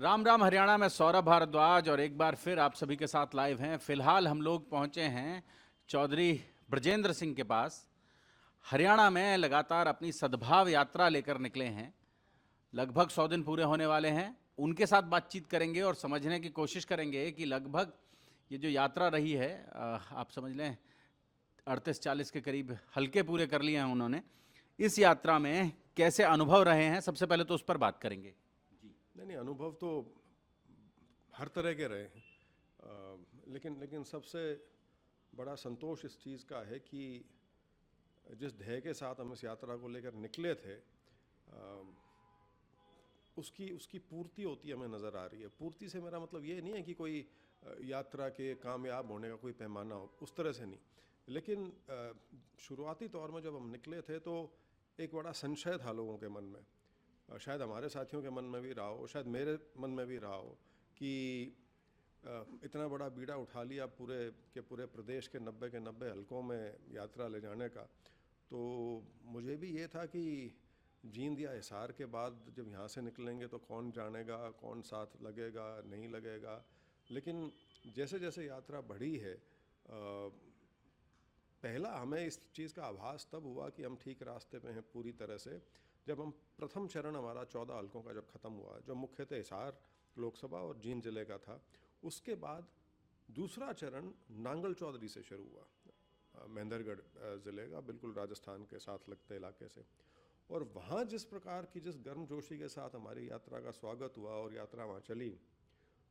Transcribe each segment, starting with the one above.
राम राम हरियाणा में सौरभ भारद्वाज और एक बार फिर आप सभी के साथ लाइव हैं। फिलहाल हम लोग पहुंचे हैं चौधरी ब्रजेंद्र सिंह के पास। हरियाणा में लगातार अपनी सद्भाव यात्रा लेकर निकले हैं। लगभग 100 दिन पूरे होने वाले हैं। उनके साथ बातचीत करेंगे और समझने की कोशिश करेंगे कि लगभग ये जो यात्रा रही है, आप समझ लें 38-40 के करीब हल्के पूरे कर लिए हैं उन्होंने। इस यात्रा में कैसे अनुभव रहे हैं, सबसे पहले तो उस पर बात करेंगे। नहीं नहीं, अनुभव तो हर तरह के रहे हैं। लेकिन लेकिन सबसे बड़ा संतोष इस चीज़ का है कि जिस ध्येय के साथ हम इस यात्रा को लेकर निकले थे, उसकी उसकी पूर्ति होती हमें नज़र आ रही है। पूर्ति से मेरा मतलब ये नहीं है कि कोई यात्रा के कामयाब होने का कोई पैमाना हो, उस तरह से नहीं। लेकिन शुरुआती तौर में जब हम निकले थे तो एक बड़ा संशय था लोगों के मन में। शायद हमारे साथियों के मन में भी रहा हो, शायद मेरे मन में भी रहा हो कि इतना बड़ा बीड़ा उठा लिया पूरे प्रदेश के 90 के 90 हलकों में यात्रा ले जाने का। तो मुझे भी ये था कि जींद या हिसार के बाद जब यहाँ से निकलेंगे तो कौन जानेगा, कौन साथ लगेगा नहीं लगेगा। लेकिन जैसे जैसे यात्रा बढ़ी है, पहला हमें इस चीज़ का आभास तब हुआ कि हम ठीक रास्ते पे हैं पूरी तरह से, जब हम प्रथम चरण हमारा 14 हलकों का जब ख़त्म हुआ, जो मुख्यतः हिसार लोकसभा और जींद जिले का था। उसके बाद दूसरा चरण नांगल चौधरी से शुरू हुआ, महेंद्रगढ़ ज़िले का, बिल्कुल राजस्थान के साथ लगते इलाके से। और वहाँ जिस प्रकार की, जिस गर्मजोशी के साथ हमारी यात्रा का स्वागत हुआ और यात्रा वहाँ चली,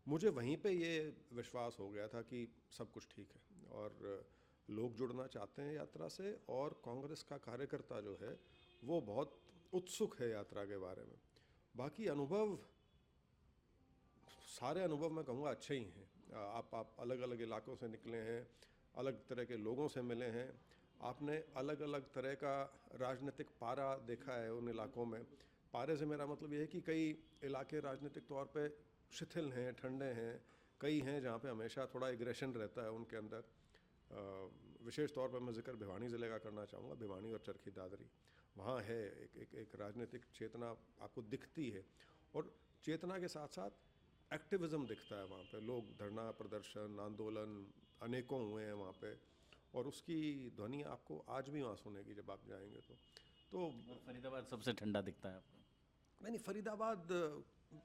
मुझे वहीं पे ये विश्वास हो गया था कि सब कुछ ठीक है और लोग जुड़ना चाहते हैं यात्रा से। और कांग्रेस का कार्यकर्ता जो है वो बहुत उत्सुक है यात्रा के बारे में। बाकी अनुभव, सारे अनुभव मैं कहूँगा अच्छे ही हैं। आप अलग अलग इलाकों से निकले हैं, अलग तरह के लोगों से मिले हैं, आपने अलग अलग तरह का राजनीतिक पारा देखा है उन इलाकों में। पारे से मेरा मतलब ये है कि कई इलाके राजनीतिक तौर पे शिथिल हैं, ठंडे हैं, कई हैं जहाँ पे हमेशा थोड़ा एग्रेशन रहता है उनके अंदर। विशेष तौर पर मैं जिक्र भिवानी ज़िले का करना चाहूँगा। भिवानी और चरखी दादरी, वहाँ है एक राजनीतिक चेतना आपको दिखती है, और चेतना के साथ साथ एक्टिविज़म दिखता है वहाँ पे। लोग धरना प्रदर्शन आंदोलन अनेकों हुए हैं वहाँ पे, और उसकी ध्वनि आपको आज भी वहाँ सुनेगी जब आप जाएंगे तो और फरीदाबाद सबसे ठंडा दिखता है आपको? नहीं, फरीदाबाद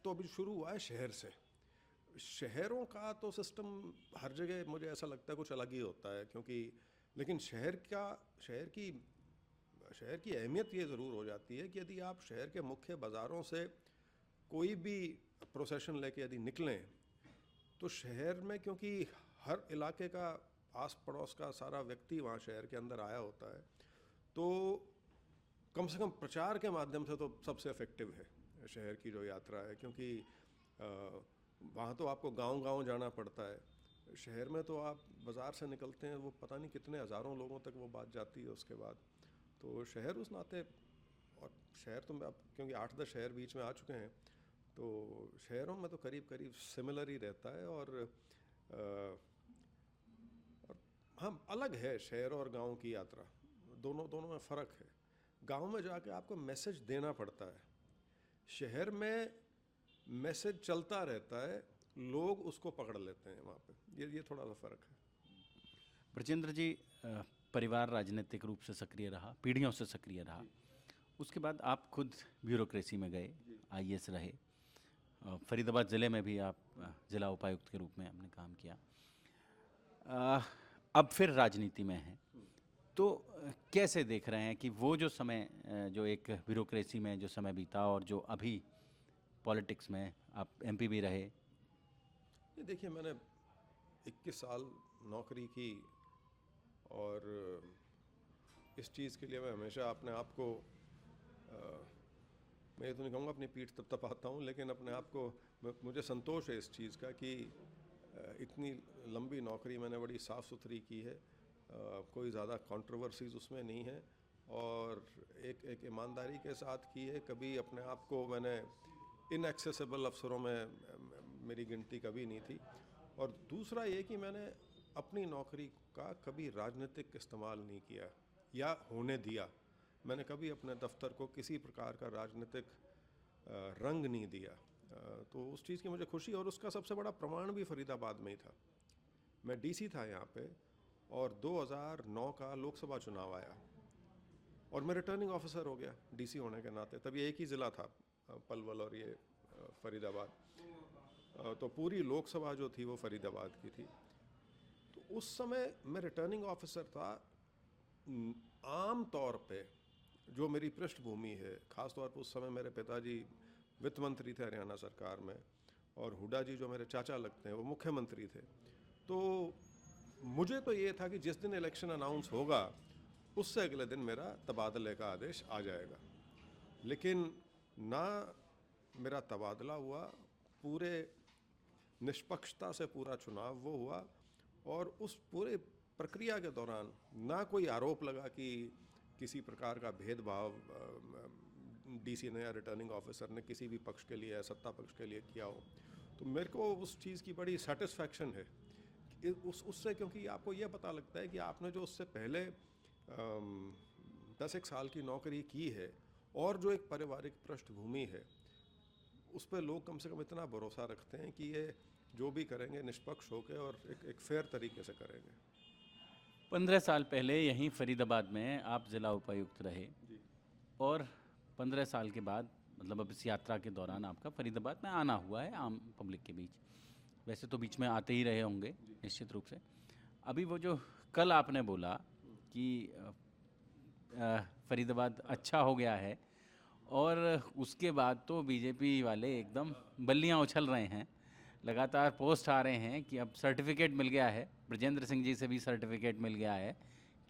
तो अभी शुरू हुआ है शहर से। शहरों का तो सिस्टम हर जगह मुझे ऐसा लगता है कुछ अलग ही होता है, क्योंकि लेकिन शहर की अहमियत ये ज़रूर हो जाती है कि यदि आप शहर के मुख्य बाज़ारों से कोई भी प्रोसेशन लेके यदि निकलें तो शहर में, क्योंकि हर इलाके का आस पड़ोस का सारा व्यक्ति वहाँ शहर के अंदर आया होता है, तो कम से कम प्रचार के माध्यम से तो सबसे इफ़ेक्टिव है शहर की जो यात्रा है। क्योंकि वहाँ तो आपको गांव-गांव जाना पड़ता है। शहर में तो आप बाज़ार से निकलते हैं, वो पता नहीं कितने हज़ारों लोगों तक वो बात जाती है उसके बाद। तो शहर उस नाते, और शहर तो अब क्योंकि 8-10 शहर बीच में आ चुके हैं, तो शहरों में तो करीब करीब सिमिलर ही रहता है। और हाँ, अलग है शहर और गांव की यात्रा, दोनों में फ़र्क है। गांव में जाके आपको मैसेज देना पड़ता है, शहर में मैसेज चलता रहता है, लोग उसको पकड़ लेते हैं वहाँ पे। ये थोड़ा सा फ़र्क है। ब्रजेंद्र जी, परिवार राजनीतिक रूप से सक्रिय रहा, पीढ़ियों से सक्रिय रहा। उसके बाद आप खुद ब्यूरोक्रेसी में गए, आईएएस रहे। फरीदाबाद ज़िले में भी आप ज़िला उपायुक्त के रूप में आपने काम किया। अब फिर राजनीति में हैं, तो कैसे देख रहे हैं कि वो जो समय, जो एक ब्यूरोक्रेसी में जो समय बीता और जो अभी पॉलिटिक्स में आप एमपी भी रहे? ये देखिए, मैंने 21 साल नौकरी की, और इस चीज़ के लिए मैं हमेशा अपने आप को, मैं ये तो नहीं कहूँगा अपनी पीठ तपाता हूँ, लेकिन अपने आप को, मुझे संतोष है इस चीज़ का कि इतनी लंबी नौकरी मैंने बड़ी साफ़ सुथरी की है। कोई ज़्यादा कंट्रोवर्सीज उसमें नहीं है, और एक ईमानदारी के साथ की है। कभी अपने आप को मैंने इनएक्सेसिबल अफसरों में मेरी गिनती कभी नहीं थी। और दूसरा ये कि मैंने अपनी नौकरी का कभी राजनीतिक इस्तेमाल नहीं किया या होने दिया। मैंने कभी अपने दफ्तर को किसी प्रकार का राजनीतिक रंग नहीं दिया। तो उस चीज़ की मुझे खुशी, और उसका सबसे बड़ा प्रमाण भी फरीदाबाद में ही था। मैं डीसी था यहाँ पे, और 2009 का लोकसभा चुनाव आया और मैं रिटर्निंग ऑफिसर हो गया डीसी होने के नाते। तब ये एक ही ज़िला था, पलवल और ये फरीदाबाद। तो पूरी लोकसभा जो थी वो फरीदाबाद की थी। तो उस समय मैं रिटर्निंग ऑफिसर था। आम तौर पे जो मेरी पृष्ठभूमि है, ख़ास तौर पर उस समय मेरे पिताजी वित्त मंत्री थे हरियाणा सरकार में, और हुड्डा जी जो मेरे चाचा लगते हैं वो मुख्यमंत्री थे। तो मुझे तो ये था कि जिस दिन इलेक्शन अनाउंस होगा उससे अगले दिन मेरा तबादले का आदेश आ जाएगा। लेकिन ना मेरा तबादला हुआ, पूरे निष्पक्षता से पूरा चुनाव वो हुआ, और उस पूरे प्रक्रिया के दौरान ना कोई आरोप लगा कि किसी प्रकार का भेदभाव डीसी ने या रिटर्निंग ऑफिसर ने किसी भी पक्ष के लिए, सत्ता पक्ष के लिए किया हो। तो मेरे को उस चीज़ की बड़ी सेटिस्फैक्शन है उससे, क्योंकि आपको यह पता लगता है कि आपने जो उससे पहले 10 एक साल की नौकरी की है और जो एक पारिवारिक पृष्ठभूमि है, उस पर लोग कम से कम इतना भरोसा रखते हैं कि ये जो भी करेंगे निष्पक्ष होकर और एक फेयर तरीके से करेंगे। 15 साल पहले यहीं फरीदाबाद में आप ज़िला उपायुक्त रहे, जी। और 15 साल के बाद, मतलब अब इस यात्रा के दौरान आपका फरीदाबाद में आना हुआ है आम पब्लिक के बीच। वैसे तो बीच में आते ही रहे होंगे निश्चित रूप से। अभी वो जो कल आपने बोला कि फरीदाबाद अच्छा हो गया है, और उसके बाद तो बीजेपी वाले एकदम बल्लियां उछल रहे हैं, लगातार पोस्ट आ रहे हैं कि अब सर्टिफिकेट मिल गया है, ब्रजेंद्र सिंह जी से भी सर्टिफिकेट मिल गया है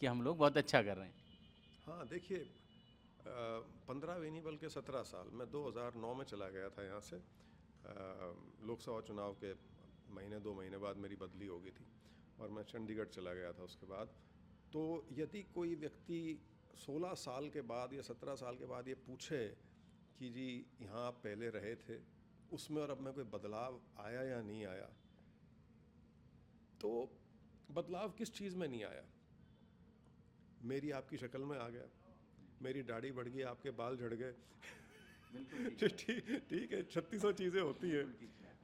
कि हम लोग बहुत अच्छा कर रहे हैं। हाँ, देखिए, 15 भी नहीं बल्कि 17 साल, मैं 2009 में चला गया था यहाँ से। लोकसभा चुनाव के महीने 2 महीने बाद मेरी बदली हो गई थी और मैं चंडीगढ़ चला गया था उसके बाद। तो यदि कोई व्यक्ति 16 साल के बाद या 17 साल के बाद ये पूछे कि जी यहाँ आप पहले रहे थे, उसमें और अब में कोई बदलाव आया या नहीं आया, तो बदलाव किस चीज़ में नहीं आया? मेरी आपकी शक्ल में आ गया, मेरी दाढ़ी बढ़ गई, आपके बाल झड़ गए। ठीक है, 3600 चीज़ें होती हैं,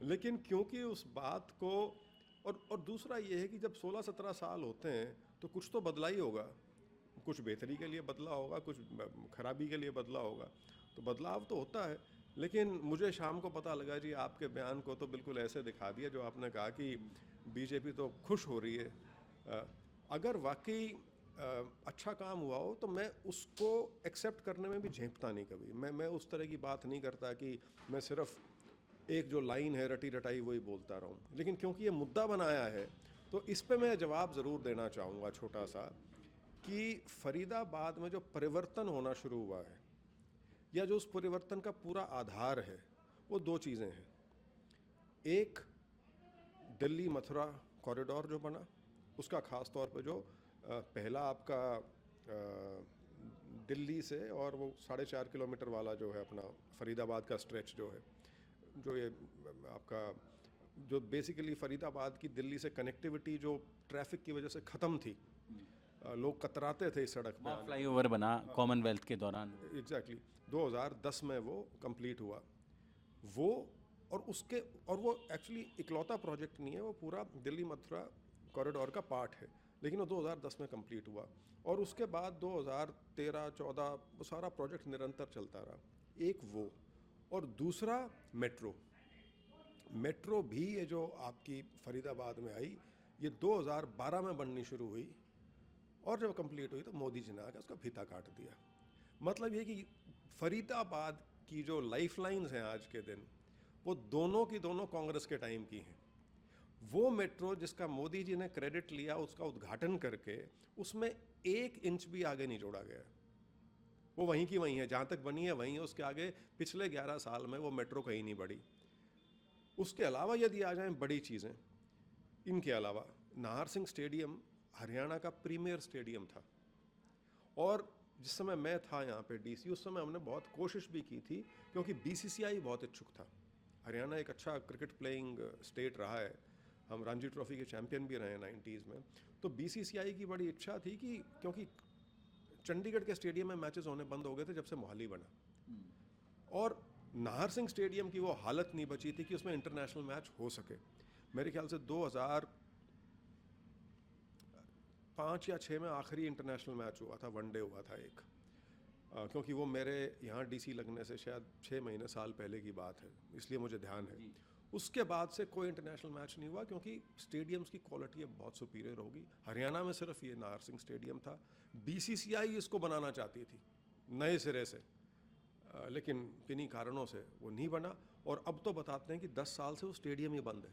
लेकिन क्योंकि उस बात को, और दूसरा ये है कि जब 16-17 साल होते हैं तो कुछ तो बदला ही होगा, कुछ बेहतरी के लिए बदला होगा, कुछ खराबी के लिए बदला होगा, तो बदलाव तो होता है। लेकिन मुझे शाम को पता लगा जी आपके बयान को तो बिल्कुल ऐसे दिखा दिया जो आपने कहा कि बीजेपी तो खुश हो रही है। अगर वाकई अच्छा काम हुआ हो तो मैं उसको एक्सेप्ट करने में भी झेंपता नहीं कभी। मैं उस तरह की बात नहीं करता कि मैं सिर्फ एक जो लाइन है रटी रटाई वही बोलता रहूं। लेकिन क्योंकि ये मुद्दा बनाया है तो इस पे मैं जवाब ज़रूर देना चाहूँगा छोटा सा, कि फरीदाबाद में जो परिवर्तन होना शुरू हुआ है या जो उस परिवर्तन का पूरा आधार है वो दो चीज़ें हैं। एक, दिल्ली मथुरा कॉरिडोर जो बना, उसका ख़ास तौर पे जो पहला आपका दिल्ली से और वो 4.5 किलोमीटर वाला जो है अपना फरीदाबाद का स्ट्रेच जो है, जो ये आपका जो बेसिकली फरीदाबाद की दिल्ली से कनेक्टिविटी जो ट्रैफिक की वजह से ख़त्म थी, लोग कतराते थे इस सड़क पे। फ्लाईओवर बना कॉमनवेल्थ के दौरान। एग्जैक्टली 2010 में वो कंप्लीट हुआ वो, और वो एक्चुअली इकलौता प्रोजेक्ट नहीं है, वो पूरा दिल्ली मथुरा कॉरिडोर का पार्ट है, लेकिन वो 2010 में कंप्लीट हुआ। और उसके बाद 2013-14 वो सारा प्रोजेक्ट निरंतर चलता रहा। एक वो, और दूसरा मेट्रो भी ये जो आपकी फरीदाबाद में आई, ये 2012 में बननी शुरू हुई, और जब कंप्लीट हुई तो मोदी जी ने आकर उसका फीता काट दिया। मतलब ये कि फरीदाबाद की जो लाइफ लाइन्स हैं आज के दिन, वो दोनों की दोनों कांग्रेस के टाइम की हैं। वो मेट्रो जिसका मोदी जी ने क्रेडिट लिया उसका उद्घाटन करके, उसमें 1 इंच भी आगे नहीं जोड़ा गया, वो वहीं की वहीं है, जहाँ तक बनी है वहीं है, उसके आगे पिछले 11 साल में वो मेट्रो कहीं नहीं बढ़ी। उसके अलावा यदि आ जाएं बड़ी चीज़ें, इनके अलावा नाहर सिंह स्टेडियम हरियाणा का प्रीमियर स्टेडियम था, और जिस समय मैं था यहाँ पे डीसी, उस समय हमने बहुत कोशिश भी की थी, क्योंकि बीसीसीआई बहुत इच्छुक था। हरियाणा एक अच्छा क्रिकेट प्लेइंग स्टेट रहा है, हम रणजी ट्रॉफी के चैंपियन भी रहे हैं 90s में। तो बीसीसीआई की बड़ी इच्छा थी कि, क्योंकि चंडीगढ़ के स्टेडियम में मैचेस होने बंद हो गए थे जब से मोहाली बना, और नाहर सिंह स्टेडियम की वो हालत नहीं बची थी कि उसमें इंटरनेशनल मैच हो सके। मेरे ख्याल से 2005 या 6 में आखिरी इंटरनेशनल मैच हुआ था, वनडे हुआ था एक। क्योंकि वो मेरे यहाँ डीसी लगने से शायद 6 महीने साल पहले की बात है, इसलिए मुझे ध्यान है। उसके बाद से कोई इंटरनेशनल मैच नहीं हुआ, क्योंकि स्टेडियम्स की क्वालिटी अब बहुत सुपीरियर होगी। हरियाणा में सिर्फ ये नाहर सिंह स्टेडियम था। बीसीसीआई इसको बनाना चाहती थी नए सिरे से, लेकिन किन्हीं कारणों से वो नहीं बना। और अब तो बताते हैं कि 10 साल से वो स्टेडियम ही बंद है,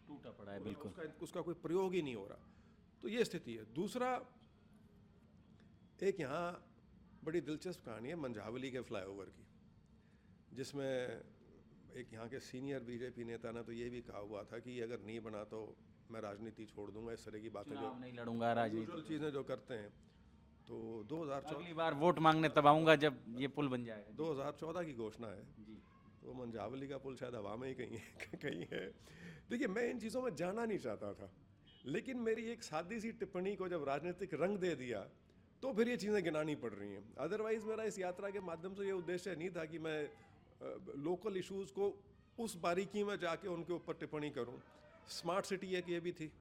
टूटा पड़ा है बिल्कुल। उसका कोई प्रयोग ही नहीं हो रहा। तो ये स्थिति है। दूसरा, एक यहाँ बड़ी दिलचस्प कहानी है मंझावली के फ्लाईओवर की, जिसमें एक यहाँ के सीनियर बीजेपी नेता ने तो ये भी कहा हुआ था कि अगर नहीं बना तो मैं राजनीति छोड़ दूंगा। इस तरह की बातें जो नहीं लड़ूंगा राजनीति, चीज़ें जो करते हैं। तो 2014 अगली बार वोट मांगने तब आऊंगा जब ये पुल बन जाएगा। 2014 की घोषणा है जी। तो मंझावली का पुल शायद हवा में ही कहीं है कहीं है। देखिए, मैं इन चीज़ों में जाना नहीं चाहता था, लेकिन मेरी एक सादी सी टिप्पणी को जब राजनीतिक रंग दे दिया तो फिर ये चीज़ें गिनानी पड़ रही हैं। अदरवाइज़ मेरा इस यात्रा के माध्यम से ये उद्देश्य नहीं था कि मैं लोकल इश्यूज़ को उस बारीकी में जाके उनके ऊपर टिप्पणी करूं। स्मार्ट सिटी एक ये भी थी,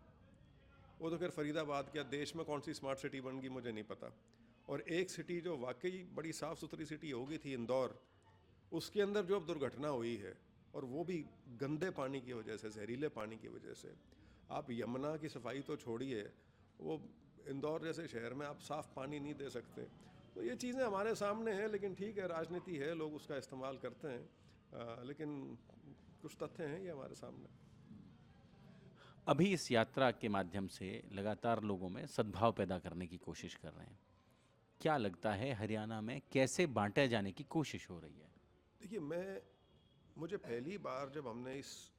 वो तो खैर फरीदाबाद क्या देश में कौन सी स्मार्ट सिटी बन गई मुझे नहीं पता। और एक सिटी जो वाकई बड़ी साफ़ सुथरी सिटी हो गई थी, इंदौर, उसके अंदर जो अब दुर्घटना हुई है, और वो भी गंदे पानी की वजह से, जहरीले पानी की वजह से। आप यमुना की सफाई तो छोड़िए, वो इंदौर जैसे शहर में आप साफ़ पानी नहीं दे सकते। तो ये चीज़ें हमारे सामने हैं, लेकिन ठीक है, राजनीति है, लोग उसका इस्तेमाल करते हैं। लेकिन कुछ तथ्य हैं ये हमारे सामने। अभी इस यात्रा के माध्यम से लगातार लोगों में सद्भाव पैदा करने की कोशिश कर रहे हैं। क्या लगता है हरियाणा में कैसे बांटे जाने की कोशिश हो रही है? देखिए, मुझे पहली बार जब हमने इस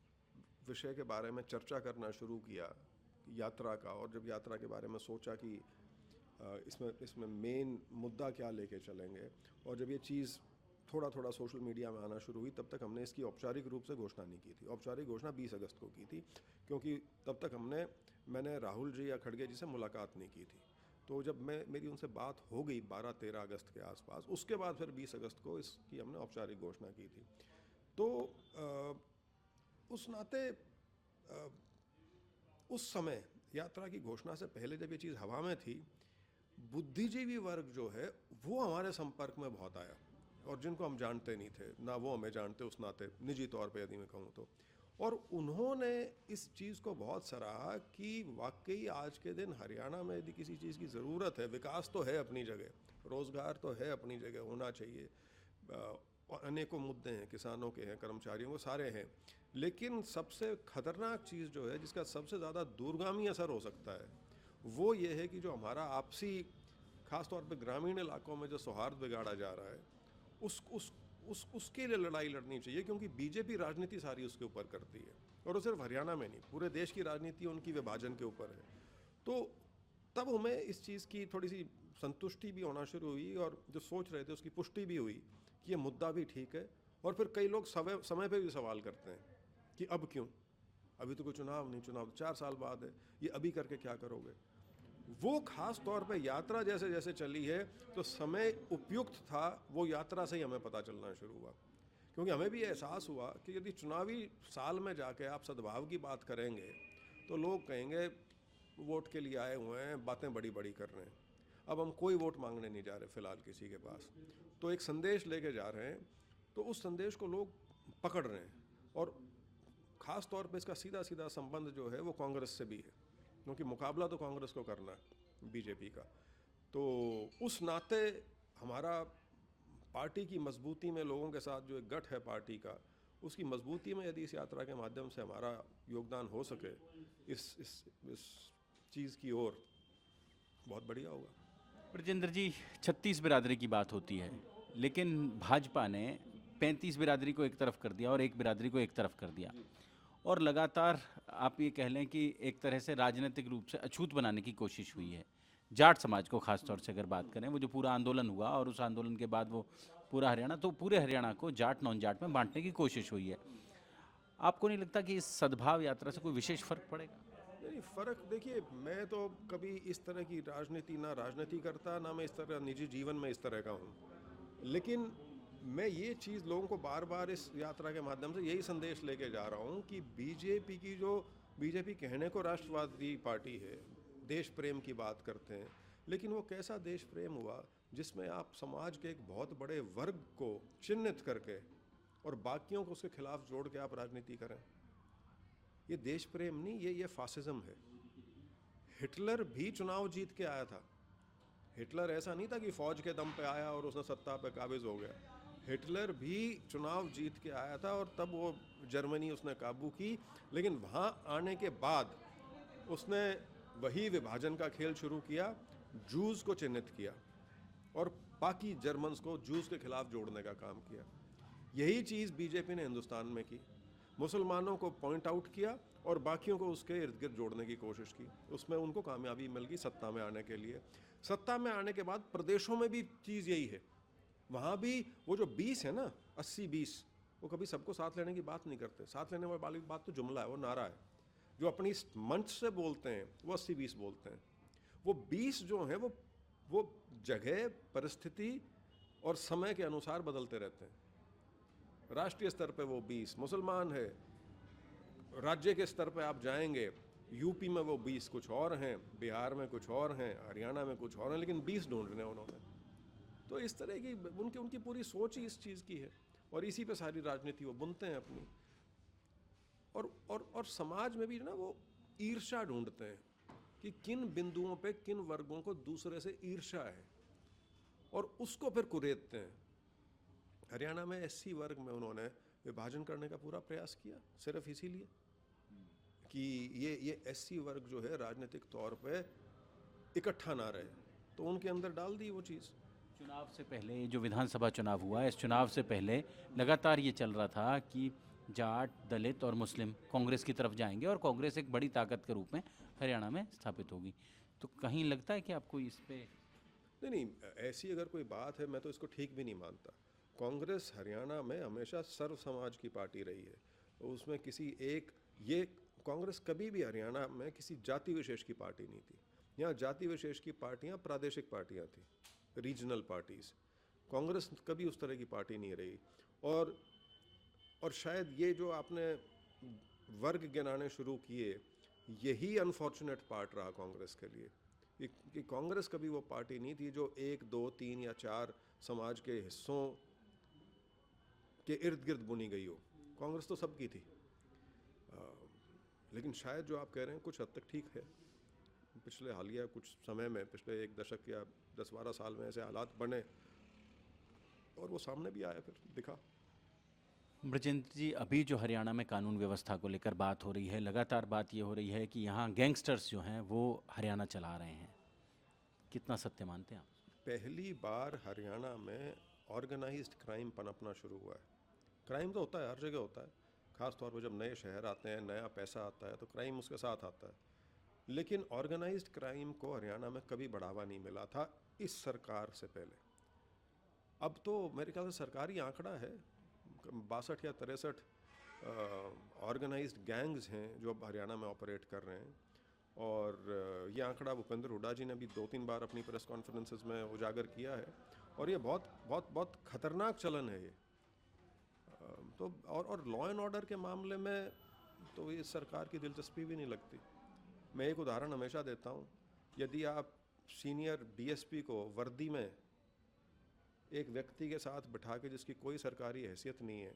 विषय के बारे में चर्चा करना शुरू किया यात्रा का, और जब यात्रा के बारे में सोचा कि इसमें मेन मुद्दा क्या लेके चलेंगे, और जब ये चीज़ थोड़ा थोड़ा सोशल मीडिया में आना शुरू हुई, तब तक हमने इसकी औपचारिक रूप से घोषणा नहीं की थी। औपचारिक घोषणा 20 अगस्त को की थी, क्योंकि तब तक मैंने राहुल जी या खड़गे जी से मुलाकात नहीं की थी। तो जब मेरी उनसे बात हो गई 12-13 अगस्त के आसपास, उसके बाद फिर 20 अगस्त को इसकी हमने औपचारिक घोषणा की थी। तो उस नाते उस समय यात्रा की घोषणा से पहले जब ये चीज़ हवा में थी, बुद्धिजीवी वर्ग जो है वो हमारे संपर्क में बहुत आया, और जिनको हम जानते नहीं थे, ना वो हमें जानते उस नाते, निजी तौर पे यदि मैं कहूँ तो। और उन्होंने इस चीज़ को बहुत सराहा कि वाकई आज के दिन हरियाणा में यदि किसी चीज़ की ज़रूरत है, विकास तो है अपनी जगह, रोज़गार तो है अपनी जगह, होना चाहिए, और अनेकों मुद्दे हैं, किसानों के हैं, कर्मचारियों के, सारे हैं। लेकिन सबसे खतरनाक चीज़ जो है, जिसका सबसे ज़्यादा दूरगामी असर हो सकता है, वो ये है कि जो हमारा आपसी, ख़ासतौर पे ग्रामीण इलाकों में जो सौहार्द बिगाड़ा जा रहा है, उसके लिए लड़ाई लड़नी चाहिए, क्योंकि बीजेपी राजनीति सारी उसके ऊपर करती है। और वो सिर्फ हरियाणा में नहीं, पूरे देश की राजनीति उनकी विभाजन के ऊपर है। तो तब हमें इस चीज़ की थोड़ी सी संतुष्टि भी होना शुरू हुई, और जो सोच रहे थे उसकी पुष्टि भी हुई कि ये मुद्दा भी ठीक है। और फिर कई लोग समय पे भी सवाल करते हैं कि अब क्यों, अभी तो कोई चुनाव नहीं, चुनाव 4 साल बाद है, ये अभी करके क्या करोगे। वो खास तौर पे यात्रा जैसे जैसे चली है, तो समय उपयुक्त था, वो यात्रा से ही हमें पता चलना शुरू हुआ। क्योंकि हमें भी एहसास हुआ कि यदि चुनावी साल में जाके आप सद्भाव की बात करेंगे तो लोग कहेंगे वोट के लिए आए हुए हैं, बातें बड़ी बड़ी कर रहे हैं। अब हम कोई वोट मांगने नहीं जा रहे फिलहाल किसी के पास, तो एक संदेश लेके जा रहे हैं, तो उस संदेश को लोग पकड़ रहे हैं। और ख़ास तौर पे इसका सीधा सीधा संबंध जो है वो कांग्रेस से भी है, क्योंकि मुकाबला तो कांग्रेस को करना है बीजेपी का। तो उस नाते हमारा पार्टी की मजबूती में, लोगों के साथ जो एक गठ है पार्टी का, उसकी मजबूती में यदि इस यात्रा के माध्यम से हमारा योगदान हो सके इस चीज़ की ओर, बहुत बढ़िया होगा। ब्रजेंद्र जी, 36 बिरादरी की बात होती है, लेकिन भाजपा ने 35 बिरादरी को एक तरफ कर दिया और एक बिरादरी को एक तरफ कर दिया, और लगातार आप ये कह लें कि एक तरह से राजनीतिक रूप से अछूत बनाने की कोशिश हुई है जाट समाज को। खास तौर से अगर बात करें, वो जो पूरा आंदोलन हुआ और उस आंदोलन के बाद वो पूरा हरियाणा, तो पूरे हरियाणा को जाट नॉन जाट में बांटने की कोशिश हुई है। आपको नहीं लगता कि इस सद्भाव यात्रा से कोई विशेष फर्क पड़ेगा? नहीं, फ़र्क देखिए, मैं तो कभी इस तरह की राजनीति ना राजनीति करता, ना मैं इस तरह निजी जीवन में इस तरह का हूँ। लेकिन मैं ये चीज़ लोगों को बार बार इस यात्रा के माध्यम से यही संदेश लेके जा रहा हूँ कि बीजेपी कहने को राष्ट्रवादी पार्टी है, देश प्रेम की बात करते हैं, लेकिन वो कैसा देश प्रेम हुआ जिसमें आप समाज के एक बहुत बड़े वर्ग को चिन्हित करके और बाकियों को उसके खिलाफ जोड़ के आप राजनीति करें? ये देश प्रेम नहीं, ये फासिज्म है। हिटलर भी चुनाव जीत के आया था। हिटलर ऐसा नहीं था कि फौज के दम पे आया और उसने सत्ता पे काबिज हो गया। हिटलर भी चुनाव जीत के आया था और तब वो जर्मनी उसने काबू की, लेकिन वहाँ आने के बाद उसने वही विभाजन का खेल शुरू किया, जूस को चिन्हित किया और बाकी जर्मन्स को जूस के खिलाफ जोड़ने का काम किया। यही चीज़ बीजेपी ने हिंदुस्तान में की, मुसलमानों को पॉइंट आउट किया और बाकियों को उसके इर्द गिर्द जोड़ने की कोशिश की। उसमें उनको कामयाबी मिल गई सत्ता में आने के लिए। सत्ता में आने के बाद प्रदेशों में भी चीज़ यही है। वहाँ भी वो जो 20 है ना, 80-20, वो कभी सबको साथ लेने की बात नहीं करते। साथ लेने वाली बात तो जुमला है, वो नारा है। जो अपनी मंच से बोलते हैं वो 80-20 बोलते हैं। वो 20 जो हैं वो जगह, परिस्थिति और समय के अनुसार बदलते रहते हैं। राष्ट्रीय स्तर पे वो 20 मुसलमान है, राज्य के स्तर पे आप जाएंगे, यूपी में वो 20 कुछ और हैं, बिहार में कुछ और हैं, हरियाणा में कुछ और हैं, लेकिन 20 ढूंढ रहे हैं उन्होंने। तो इस तरह की उनकी पूरी सोच ही इस चीज़ की है और इसी पे सारी राजनीति वो बुनते हैं अपनी। और समाज में भी ना वो ईर्ष्या ढूंढते हैं कि किन बिंदुओं पे किन वर्गों को दूसरे से ईर्ष्या है और उसको फिर कुरेदते हैं। हरियाणा में एससी वर्ग में उन्होंने विभाजन करने का पूरा प्रयास किया, सिर्फ इसीलिए कि ये एससी वर्ग जो है राजनीतिक तौर पे इकट्ठा ना रहे, तो उनके अंदर डाल दी वो चीज़। चुनाव से पहले जो विधानसभा चुनाव हुआ, इस चुनाव से पहले लगातार ये चल रहा था कि जाट, दलित और मुस्लिम कांग्रेस की तरफ जाएंगे और कांग्रेस एक बड़ी ताकत के रूप में हरियाणा में स्थापित होगी। तो कहीं लगता है कि आपको इस पे नहीं, ऐसी अगर कोई बात है मैं तो इसको ठीक भी नहीं मानता। कांग्रेस हरियाणा में हमेशा सर्व समाज की पार्टी रही है, उसमें किसी एक ये कांग्रेस कभी भी हरियाणा में किसी जाति विशेष की पार्टी नहीं थी। यहाँ जाति विशेष की पार्टियाँ प्रादेशिक पार्टियाँ थी, रीजनल पार्टीज़। कांग्रेस कभी उस तरह की पार्टी नहीं रही। और शायद ये जो आपने वर्ग गिनाने शुरू किए, यही अनफॉर्चुनेट पार्ट रहा कांग्रेस के लिए कि कांग्रेस कभी वो पार्टी नहीं थी जो 1, 2, 3 या 4 समाज के हिस्सों के इर्द गिर्द बुनी गई हो। कांग्रेस तो सबकी थी। लेकिन शायद जो आप कह रहे हैं कुछ हद तक ठीक है। पिछले हालिया कुछ समय में, पिछले 1 दशक या 10-12 साल में ऐसे हालात बने और वो सामने भी आया, फिर दिखा। ब्रजेंद्र जी, अभी जो हरियाणा में कानून व्यवस्था को लेकर बात हो रही है, लगातार बात ये हो रही है कि यहाँ गैंगस्टर्स जो हैं वो हरियाणा चला रहे हैं, कितना सत्य मानते हैं आप? पहली बार हरियाणा में ऑर्गेनाइज्ड क्राइम पनपना शुरू हुआ है। क्राइम तो होता है, हर जगह होता है, ख़ास तौर पर जब नए शहर आते हैं, नया पैसा आता है तो क्राइम उसके साथ आता है। लेकिन ऑर्गेनाइज्ड क्राइम को हरियाणा में कभी बढ़ावा नहीं मिला था इस सरकार से पहले। अब तो मेरे ख्याल से सरकारी आंकड़ा है 62 या 63 ऑर्गेनाइज्ड गैंग्स हैं जो अब हरियाणा में ऑपरेट कर रहे हैं। और ये आंकड़ा भूपेंद्र हुड्डा जी ने भी 2-3 बार अपनी प्रेस कॉन्फ्रेंसेस में उजागर किया है और ये बहुत बहुत बहुत खतरनाक चलन है ये। तो और लॉ एंड ऑर्डर के मामले में तो ये सरकार की दिलचस्पी भी नहीं लगती। मैं एक उदाहरण हमेशा देता हूँ, यदि आप सीनियर डीएसपी को वर्दी में एक व्यक्ति के साथ बिठा के, जिसकी कोई सरकारी हैसियत नहीं है,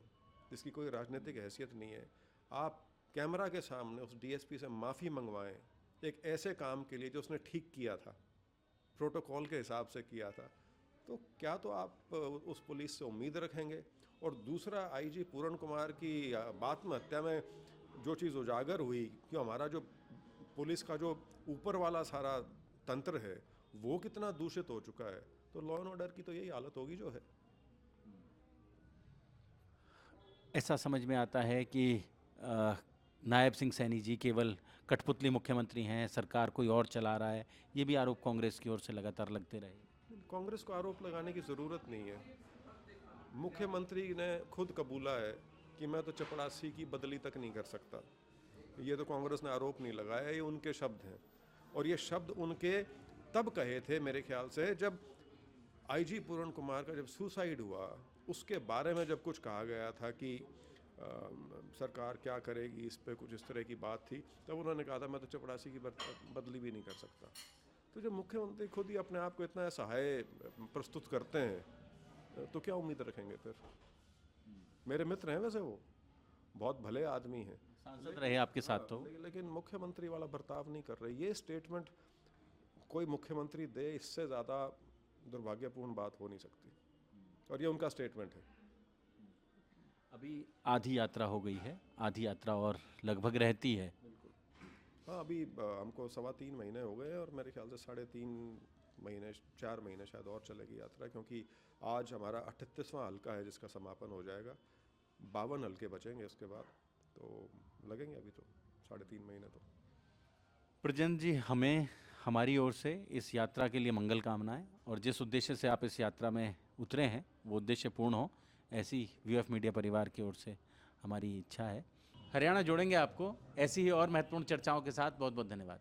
जिसकी कोई राजनीतिक हैसियत नहीं है, आप कैमरा के सामने उस डीएसपी से माफ़ी मंगवाएं एक ऐसे काम के लिए जो उसने ठीक किया था, प्रोटोकॉल के हिसाब से किया था, तो क्या तो आप उस पुलिस से उम्मीद रखेंगे? और दूसरा, आईजी पूरण कुमार की आत्महत्या में जो चीज़ उजागर हुई कि हमारा जो पुलिस का जो ऊपर वाला सारा तंत्र है वो कितना दूषित हो चुका है, तो लॉ एंड ऑर्डर की तो यही हालत होगी जो है। ऐसा समझ में आता है कि नायब सिंह सैनी जी केवल कठपुतली मुख्यमंत्री हैं, सरकार कोई और चला रहा है, ये भी आरोप कांग्रेस की ओर से लगातार लगते रहे। कांग्रेस को आरोप लगाने की ज़रूरत नहीं है। मुख्यमंत्री ने खुद कबूला है कि मैं तो चपरासी की बदली तक नहीं कर सकता। ये तो कांग्रेस ने आरोप नहीं लगाया, ये उनके शब्द हैं। और ये शब्द उनके तब कहे थे मेरे ख्याल से जब आईजी पूरण कुमार का जब सुसाइड हुआ उसके बारे में जब कुछ कहा गया था कि सरकार क्या करेगी इस पे, कुछ इस तरह की बात थी, तब उन्होंने कहा था मैं तो चपरासी की बदली भी नहीं कर सकता। तो जब मुख्यमंत्री खुद ही अपने आप को इतना असहाय प्रस्तुत करते हैं तो क्या उम्मीद रखेंगे फिर। मेरे मित्र हैं वैसे, वो बहुत भले आदमी हैं, सांसद रहे आपके साथ तो। लेकिन मुख्यमंत्री वाला बर्ताव नहीं कर रहे। ये स्टेटमेंट कोई मुख्यमंत्री दे, इससे ज़्यादा दुर्भाग्यपूर्ण बात हो नहीं सकती, और ये उनका स्टेटमेंट है। अभी आधी यात्रा हो गई है, आधी यात्रा और लगभग रहती है। हाँ, अभी हमको 3.25 महीने हो गए और मेरे ख्याल से 3.5 महीने 4 महीने शायद और चलेगी यात्रा, क्योंकि आज हमारा 38वां हल्का है जिसका समापन हो जाएगा। 52 हल्के बचेंगे इसके बाद, तो लगेंगे अभी तो 3.5 महीने तो। ब्रजेंद्र जी, हमें हमारी ओर से इस यात्रा के लिए मंगल कामनाएं, और जिस उद्देश्य से आप इस यात्रा में उतरे हैं वो उद्देश्य पूर्ण हो, ऐसी वीएफ मीडिया परिवार की ओर से हमारी इच्छा है। हरियाणा जोड़ेंगे आपको ऐसी ही और महत्वपूर्ण चर्चाओं के साथ। बहुत बहुत धन्यवाद।